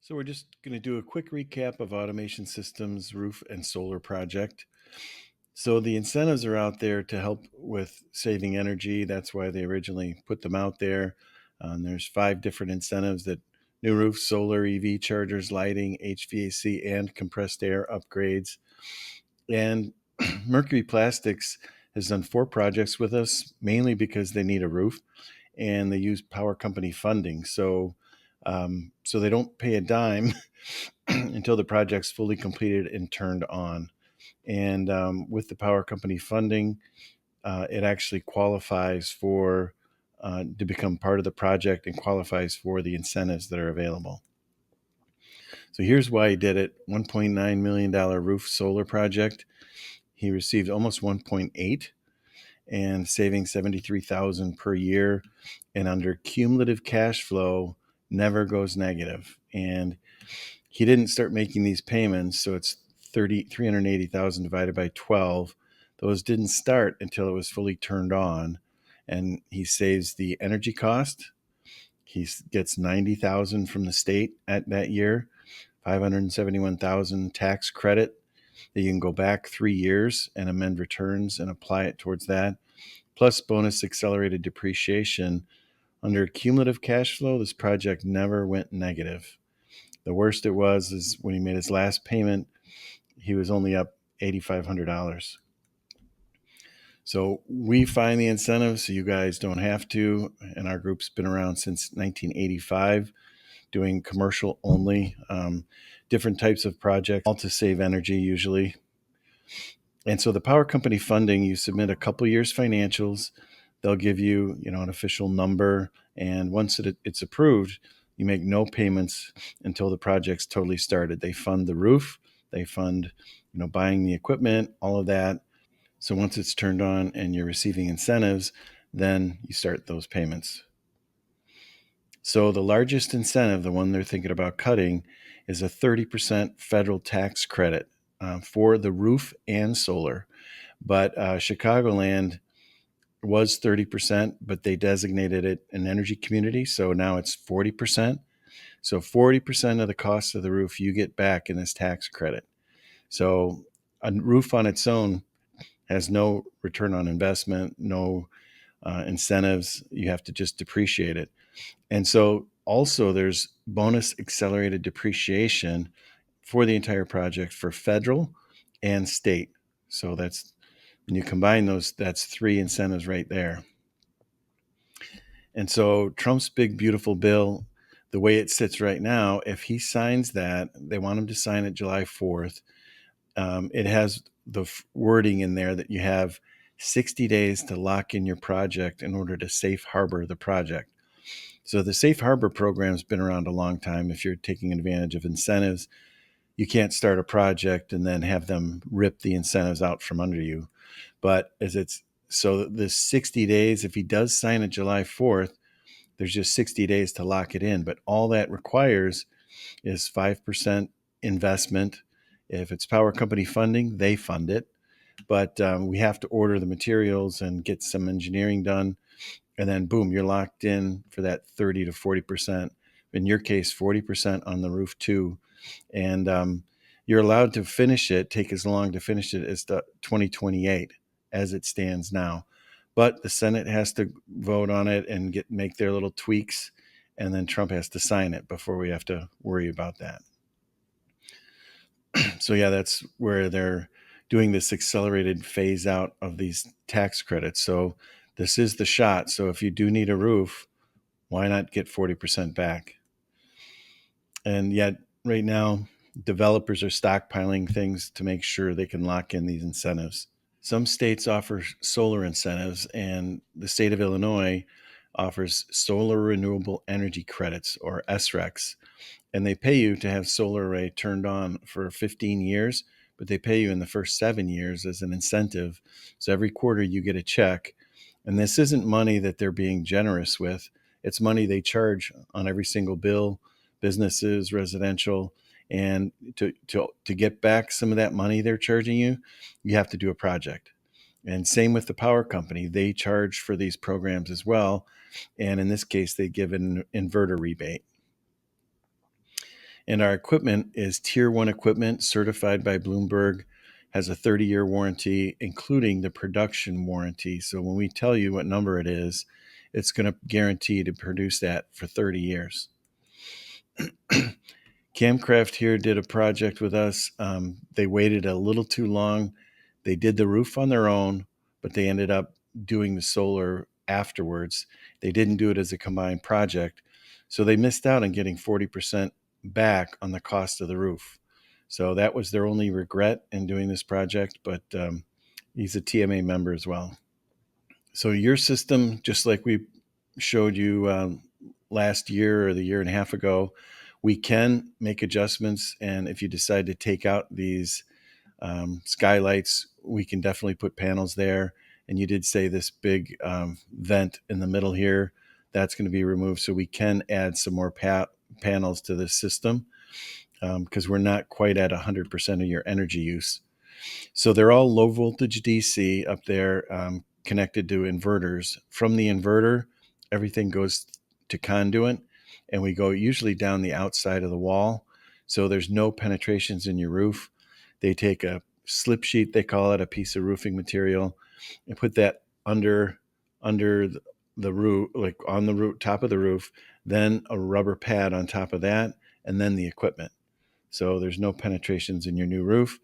So we're just going to do a quick recap of Automation Systems roof and solar project. So the incentives are out there to help with saving energy. That's why they originally put them out there. There's 5 different incentives: that new roof, solar, EV chargers, lighting, HVAC, and compressed air upgrades. And Mercury Plastics has done 4 projects with us, mainly because they need a roof and they use power company funding. So they don't pay a dime until the project's fully completed and turned on. And with the power company funding, it actually qualifies for to become part of the project and qualifies for the incentives that are available. So here's why he did it: $1.9 million roof solar project. He received almost 1.8 and saving 73,000 per year, and under cumulative cash flow never goes negative. And he didn't start making these payments, so it's 380,000 divided by 12. Those didn't start until it was fully turned on, and he saves the energy cost. He gets 90,000 from the state at that year, 571,000 tax credit that you can go back 3 years and amend returns and apply it towards that, plus bonus accelerated depreciation. Under cumulative cash flow, this project never went negative. The worst it was is when he made his last payment, he was only up $8,500. So we find the incentives so you guys don't have to. And our group's been around since 1985, doing commercial only, different types of projects, all to save energy usually. And so the power company funding, you submit a couple years financials. They'll give you, an official number. And once it's approved, you make no payments until the project's totally started. They fund the roof, they fund, buying the equipment, all of that. So once it's turned on and you're receiving incentives, then you start those payments. So the largest incentive, the one they're thinking about cutting, is a 30% federal tax credit for the roof and solar. But Chicagoland was 30%, but they designated it an energy community. So now it's 40%. So 40% of the cost of the roof you get back in this tax credit. So a roof on its own has no return on investment, no incentives. You have to just depreciate it. And so also there's bonus accelerated depreciation for the entire project for federal and state. So when you combine those, that's 3 incentives right there. And so Trump's big, beautiful bill, the way it sits right now, if he signs that, they want him to sign it July 4th. It has the wording in there that you have 60 days to lock in your project in order to safe harbor the project. So the safe harbor program's been around a long time. If you're taking advantage of incentives, you can't start a project and then have them rip the incentives out from under you. But so this 60 days, if he does sign it July 4th, there's just 60 days to lock it in. But all that requires is 5% investment. If it's power company funding, they fund it. But we have to order the materials and get some engineering done. And then, boom, you're locked in for that 30 to 40%. In your case, 40% on the roof too. And you're allowed to take as long to finish it as 2028 as it stands now. But the Senate has to vote on it and make their little tweaks, and then Trump has to sign it before we have to worry about that. So yeah, that's where they're doing this accelerated phase out of these tax credits. So this is the shot. So if you do need a roof, why not get 40% back? And yet right now, developers are stockpiling things to make sure they can lock in these incentives. Some states offer solar incentives, and the state of Illinois offers solar renewable energy credits, or SRECs. And they pay you to have solar array turned on for 15 years, but they pay you in the first 7 years as an incentive. So every quarter you get a check. And this isn't money that they're being generous with. It's money they charge on every single bill, businesses, residential. And to get back some of that money they're charging you, you have to do a project. And same with the power company. They charge for these programs as well. And in this case, they give an inverter rebate. And our equipment is tier 1 equipment certified by Bloomberg, has a 30-year warranty, including the production warranty. So when we tell you what number it is, it's going to guarantee to produce that for 30 years. Camcraft here did a project with us. They waited a little too long. They did the roof on their own, but they ended up doing the solar afterwards. They didn't do it as a combined project. So they missed out on getting 40% back on the cost of the roof. So that was their only regret in doing this project, but he's a TMA member as well. So your system, just like we showed you last year or the year and a half ago, we can make adjustments. And if you decide to take out these skylights, we can definitely put panels there. And you did say this big vent in the middle here, that's going to be removed. So we can add some more panels to this system because we're not quite at 100% of your energy use. So they're all low voltage DC up there, connected to inverters. From the inverter, everything goes to conduit, and we go usually down the outside of the wall. So there's no penetrations in your roof. They take a slip sheet, they call it, a piece of roofing material, and put that under the roof, like on the roof, top of the roof, then a rubber pad on top of that, and then the equipment. So there's no penetrations in your new roof.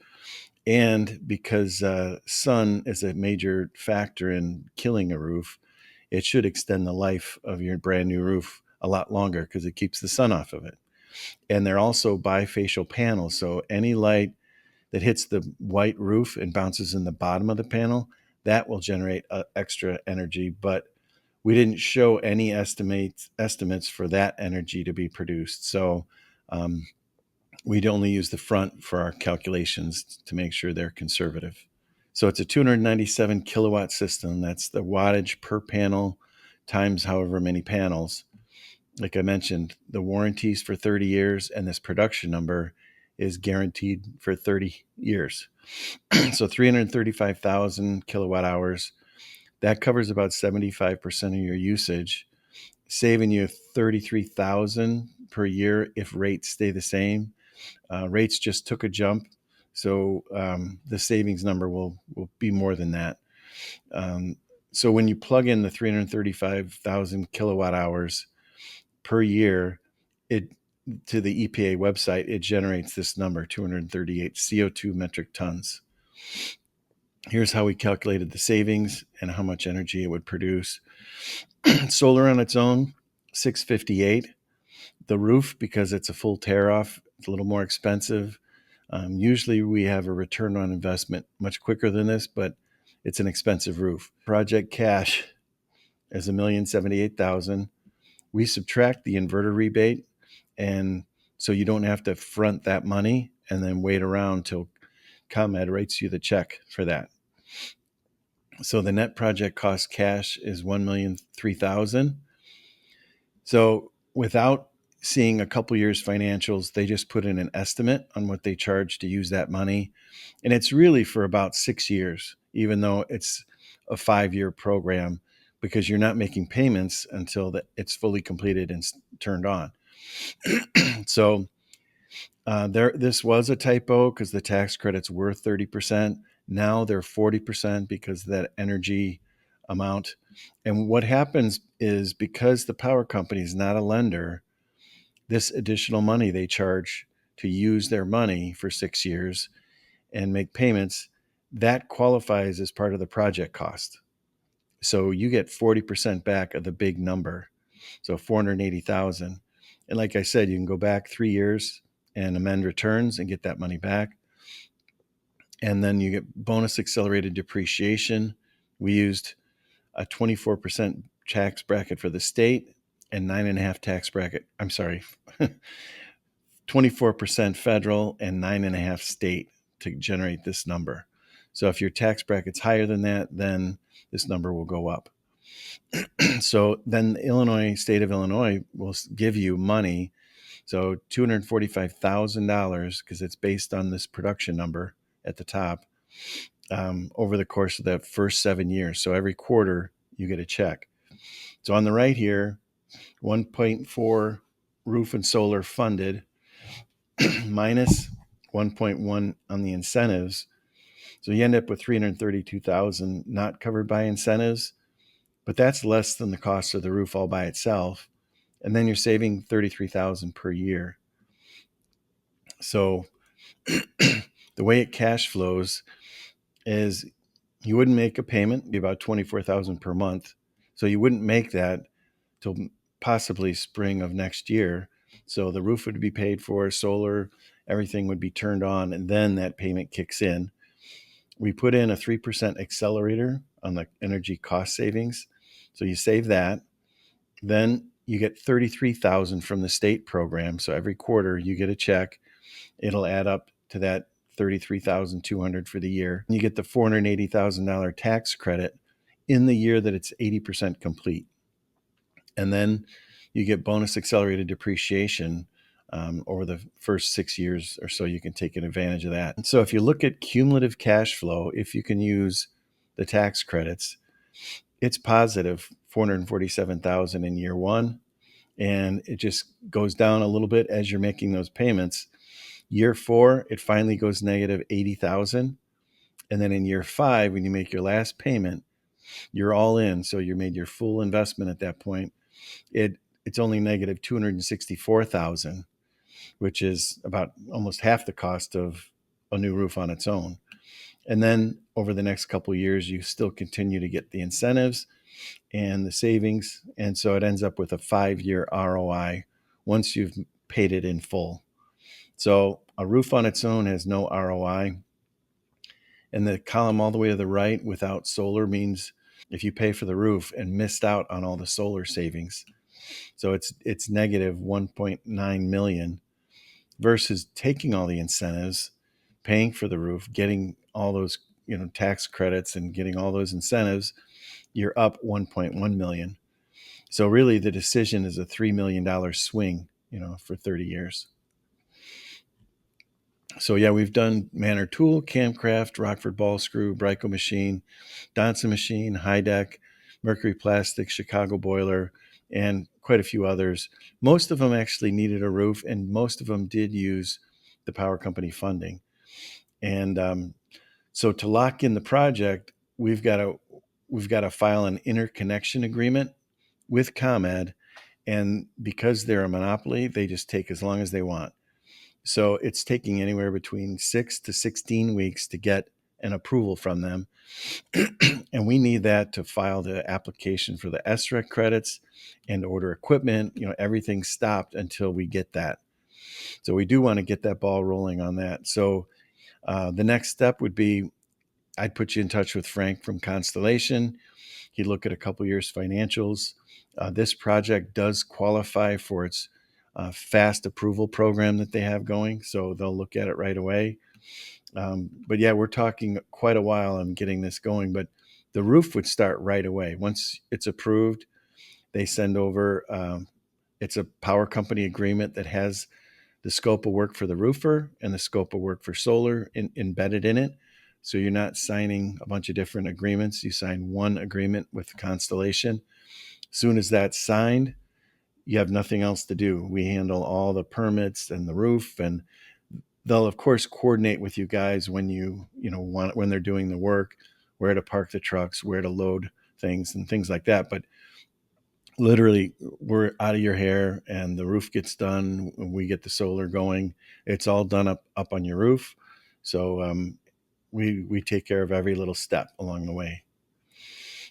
And because sun is a major factor in killing a roof, it should extend the life of your brand new roof a lot longer because it keeps the sun off of it. And they're also bifacial panels. So any light that hits the white roof and bounces in the bottom of the panel, that will generate extra energy. But we didn't show any estimates for that energy to be produced. So we'd only use the front for our calculations to make sure they're conservative. So it's a 297 kilowatt system. That's the wattage per panel times however many panels. Like I mentioned, the warranties for 30 years, and this production number is guaranteed for 30 years. So 335,000 kilowatt hours. That covers about 75% of your usage, saving you 33,000 per year if rates stay the same. Rates just took a jump, so the savings number will be more than that. So when you plug in the 335,000 kilowatt hours per year, it to the EPA website, it generates this number, 238 CO2 metric tons. Here's how we calculated the savings and how much energy it would produce. Solar on its own, 658. The roof, because it's a full tear off, it's a little more expensive. Usually we have a return on investment much quicker than this, but it's an expensive roof. Project cash is $1,078,000. We subtract the inverter rebate, and so you don't have to front that money and then wait around till ComEd writes you the check for that. So the net project cost cash is $1,003,000. So without seeing a couple years financials, they just put in an estimate on what they charge to use that money. And it's really for about 6 years, even though it's a 5-year program, because you're not making payments until it's fully completed and turned on. So this was a typo because the tax credits were 30%. Now they're 40% because of that energy amount. And what happens is, because the power company is not a lender, this additional money they charge to use their money for 6 years and make payments, that qualifies as part of the project cost. So you get 40% back of the big number. So 480,000. And like I said, you can go back 3 years and amend returns and get that money back. And then you get bonus accelerated depreciation. We used a 24% tax bracket for the state and 9.5 tax bracket. I'm sorry, 24% federal and 9.5 state to generate this number. So if your tax bracket's higher than that, then this number will go up. So then the state of Illinois will give you money. So $245,000, because it's based on this production number at the top, over the course of the first 7 years. So every quarter you get a check. So on the right here, 1.4 roof and solar funded. minus 1.1 on the incentives. So you end up with 332,000 not covered by incentives, but that's less than the cost of the roof all by itself. And then you're saving 33,000 per year. So the way it cash flows is you wouldn't make a payment, it'd be about 24,000 per month. So you wouldn't make that till possibly spring of next year. So the roof would be paid for, solar, everything would be turned on, and then that payment kicks in. We put in a 3% accelerator on the energy cost savings. So you save that. Then you get 33,000 from the state program. So every quarter you get a check. It'll add up to that 33,200 for the year. You get the $480,000 tax credit in the year that it's 80% complete. And then you get bonus accelerated depreciation over the first 6 years or so. You can take advantage of that. And so if you look at cumulative cash flow, if you can use the tax credits, it's positive 447,000 in year one, and it just goes down a little bit as you're making those payments. Year 4, it finally goes negative 80,000, and then in year 5, when you make your last payment, you're all in. So you made your full investment at that point. It's only negative 264,000, which is about almost half the cost of a new roof on its own. And then over the next couple of years, you still continue to get the incentives and the savings. And so it ends up with a 5-year ROI once you've paid it in full. So a roof on its own has no ROI. And the column all the way to the right without solar means if you pay for the roof and missed out on all the solar savings. So it's negative 1.9 million versus taking all the incentives, paying for the roof, getting all those, tax credits and getting all those incentives, you're up 1.1 million. So really the decision is a $3 million swing, for 30 years. So yeah, we've done Manor Tool, Camcraft, Rockford Ball Screw, Brico Machine, Donson Machine, Hydeck, Mercury Plastic, Chicago Boiler, and quite a few others. Most of them actually needed a roof, and most of them did use the power company funding. And so to lock in the project, we've got to file an interconnection agreement with ComEd, and because they're a monopoly, they just take as long as they want. So it's taking anywhere between 6 to 16 weeks to get an approval from them. And we need that to file the application for the SREC credits and order equipment. Everything's stopped until we get that. So we do want to get that ball rolling on that. So the next step would be I'd put you in touch with Frank from Constellation. He'd look at a couple years' financials. This project does qualify for its fast approval program that they have going, so they'll look at it right away. But yeah, we're talking quite a while on getting this going, but the roof would start right away. Once it's approved, they send over, it's a power company agreement that has the scope of work for the roofer and the scope of work for solar embedded in it. So you're not signing a bunch of different agreements. You sign one agreement with Constellation. As soon as that's signed, you have nothing else to do. We handle all the permits and the roof, and they'll of course coordinate with you guys when when they're doing the work, where to park the trucks, where to load things and things like that. But literally we're out of your hair and the roof gets done when we get the solar going. It's all done up on your roof. So we take care of every little step along the way.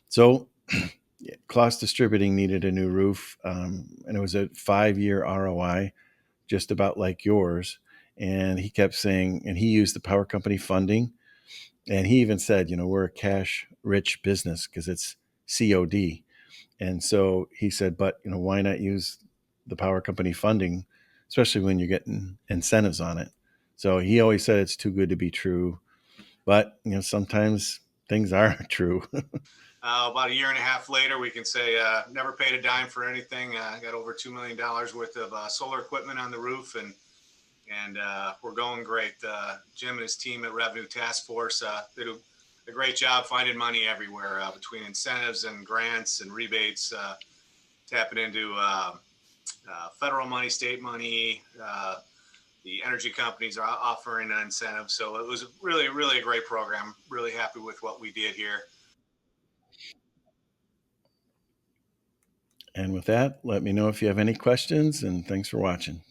So Kloss Distributing needed a new roof, and it was a 5-year ROI, just about like yours. And he kept saying, and he used the power company funding, and he even said, we're a cash rich business because it's COD. And so he said, but why not use the power company funding, especially when you're getting incentives on it? So he always said it's too good to be true, but sometimes things aren't true. About a year and a half later, we can say never paid a dime for anything. Got over $2 million worth of solar equipment on the roof, and we're going great. Jim and his team at Revenue Task Force they do a great job finding money everywhere between incentives and grants and rebates, tapping into federal money, state money, the energy companies are offering an incentive. So it was really, really a great program. Really happy with what we did here. And with that, let me know if you have any questions, and thanks for watching.